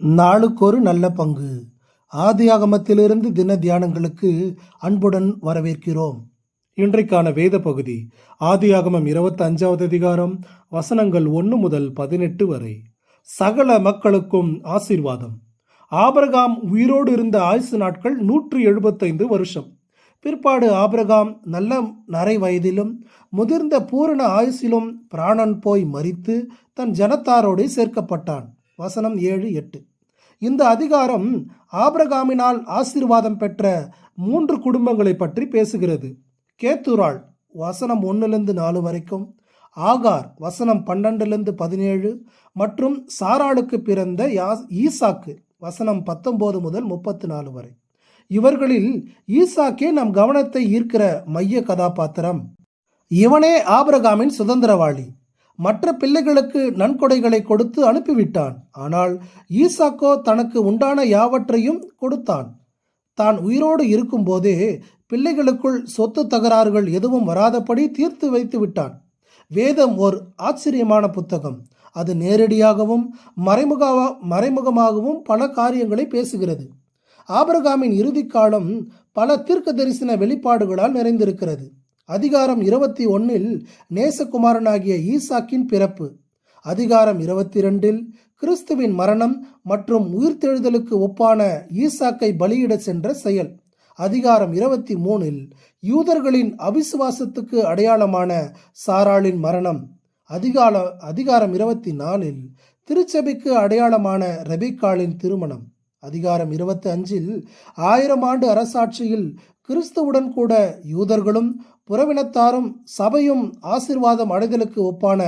நாளுக்கொரு நல்ல பங்கு. ஆதியாகமத்திலிருந்து தின தியானங்களுக்கு அன்புடன் வரவேற்கிறோம். இன்றைக்கான வேத பகுதி ஆதியாகமம் 25வது அதிகாரம் வசனங்கள் 1 முதல் 18 வரை. சகல மக்களுக்கும் ஆசீர்வாதம். ஆபிரகாம் உயிரோடு இருந்த ஆயுசு நாட்கள் 175 வருஷம். பிற்பாடு ஆபிரகாம் நல்ல நரை வயதிலும் முதிர்ந்த பூரண ஆயுசிலும் பிராணன் போய் மரித்து தன் ஜனத்தாரோடு சேர்க்கப்பட்டான். வசனம் 7-8. இந்த அதிகாரம் ஆபிரகாமினால் ஆசீர்வாதம் பெற்ற 3 குடும்பங்களை பற்றி பேசுகிறது. கேத்துராள் வசனம் 1-4 வரைக்கும், ஆகார் வசனம் 12-17 மற்றும் சாராளுக்கு பிறந்த ஈசாக்கு வசனம் 19 முதல் 34 வரை. இவர்களில் ஈசாக்கே நம் கவனத்தை ஈர்க்கிற மைய கதாபாத்திரம். இவனே ஆபிரகாமின் சுதந்திரவாளி. மற்ற பிள்ளைகளுக்கு நன்கொடைகளை கொடுத்து அனுப்பிவிட்டான். ஆனால் ஈசாக்கோ தனக்கு உண்டான யாவற்றையும் கொடுத்தான். தான் உயிரோடு இருக்கும் போதே பிள்ளைகளுக்குள் சொத்து தகராறுகள் எதுவும் வராதபடி தீர்த்து வைத்து விட்டான். வேதம் ஓர் ஆச்சரியமான புத்தகம். அது நேரடியாகவும் மறைமுகமாகவும் பல காரியங்களை பேசுகிறது. ஆபிரகாமின் இறுதி காலம் பல தீர்க்க தரிசன வெளிப்பாடுகளால் நிறைந்திருக்கிறது. அதிகாரம் 21 நேசகுமாரனாகிய ஈசாக்கின் பிறப்பு, அதிகாரம் 22 கிறிஸ்துவின் மரணம் மற்றும் உயிர்த்தெழுதலுக்கு ஒப்பான ஈசாக்கை பலியிட சென்ற செயல், அதிகாரம் 23 யூதர்களின் அவிசுவாசத்துக்கு அடையாளமான சாராளின் மரணம், அதிகாரம் 24 திருச்சபைக்கு அடையாளமான ரெபெக்காளின் திருமணம், அதிகாரம் 25 1000 ஆண்டு அரசாட்சியில் கிறிஸ்துவுடன் கூட யூதர்களும் புறவினத்தாரும் சபையும் ஆசீர்வாதம் அடைதலுக்கு ஒப்பான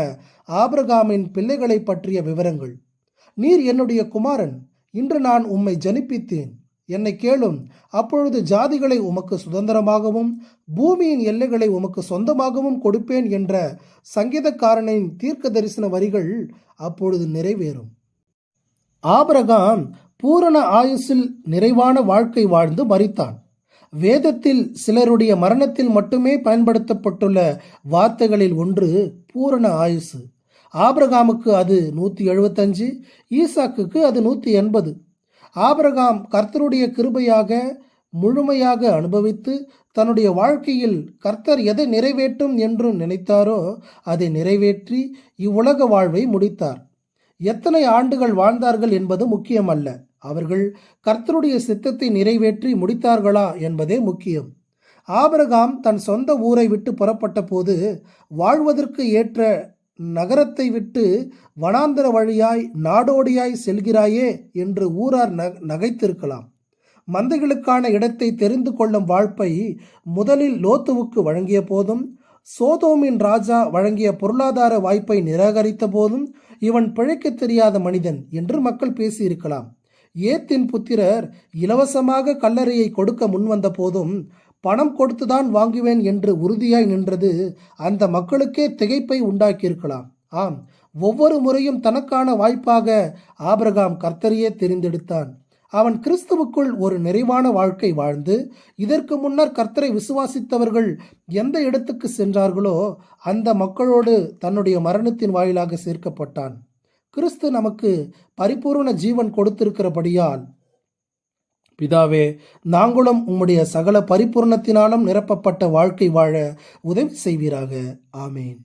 ஆபிரகாமின் பிள்ளைகளை பற்றிய விவரங்கள். நீர் என்னுடைய குமாரன், இன்று நான் உம்மை ஜனிப்பித்தேன், என்னை கேளும், அப்பொழுது ஜாதிகளை உமக்கு சுதந்திரமாகவும் பூமியின் எல்லைகளை உமக்கு சொந்தமாகவும் கொடுப்பேன் என்ற சங்கீதக்காரனின் தீர்க்க தரிசன வரிகள் அப்பொழுது நிறைவேறும். ஆபிரகாம் பூரண ஆயுசில் நிறைவான வாழ்க்கை வாழ்ந்து மரித்தான். வேதத்தில் சிலருடைய மரணத்தில் மட்டுமே பயன்படுத்தப்பட்டுள்ள வார்த்தைகளில் ஒன்று பூரண ஆயுசு. ஆபிரகாமுக்கு அது 175, ஈசாக்குக்கு அது 180. ஆபிரகாம் கர்த்தருடைய கிருபையாக முழுமையாக அனுபவித்து தன்னுடைய வாழ்க்கையில் கர்த்தர் எதை நிறைவேற்றும் என்று நினைத்தாரோ அதை நிறைவேற்றி இவ்வுலக வாழ்வை முடித்தார். எத்தனை ஆண்டுகள் வாழ்ந்தார்கள் என்பது முக்கியமல்ல, அவர்கள் கர்த்தருடைய சித்தத்தை நிறைவேற்றி முடித்தார்களா என்பதே முக்கியம். ஆபிரகாம் தன் சொந்த ஊரை விட்டு புறப்பட்ட போது வாழ்வதற்கு ஏற்ற நகரத்தை விட்டு வனாந்தர வழியாய் நாடோடியாய் செல்கிறாயே என்று ஊரார் நகைத்திருக்கலாம். மந்தைகளுக்கான இடத்தை தெரிந்து கொள்ளும் வாய்ப்பை முதலில் லோத்துவுக்கு வழங்கிய போதும், சோதோமின் ராஜா வழங்கிய பொருளாதார வாய்ப்பை நிராகரித்த போதும் இவன் பிழைக்க தெரியாத மனிதன் என்று மக்கள் பேசியிருக்கலாம். ஏத்தின் புத்திரர் இலவசமாக கல்லறையை கொடுக்க முன்வந்த போதும் பணம் கொடுத்துதான் வாங்குவேன் என்று உறுதியாய் நின்றது அந்த மக்களுக்கே திகைப்பை உண்டாக்கியிருக்கலாம். ஆம், ஒவ்வொரு முறையும் தனக்கான வாய்ப்பாக ஆபிரகாம் கர்த்தரையே தெரிந்தெடுத்தான். அவன் கிறிஸ்துவுக்குள் ஒரு நிறைவான வாழ்க்கை வாழ்ந்து இதற்கு முன்னர் கர்த்தரை விசுவாசித்தவர்கள் எந்த இடத்துக்கு சென்றார்களோ அந்த மக்களோடு தன்னுடைய மரணத்தின் வாயிலாக சேர்க்கப்பட்டான். கிறிஸ்து நமக்கு பரிபூர்ண ஜீவன் கொடுத்திருக்கிறபடியால், பிதாவே, நாங்களும் உம்முடைய சகல பரிபூர்ணத்தினாலும் நிரப்பப்பட்ட வாழ்க்கை வாழ உதவி செய்வீராக. ஆமேன்.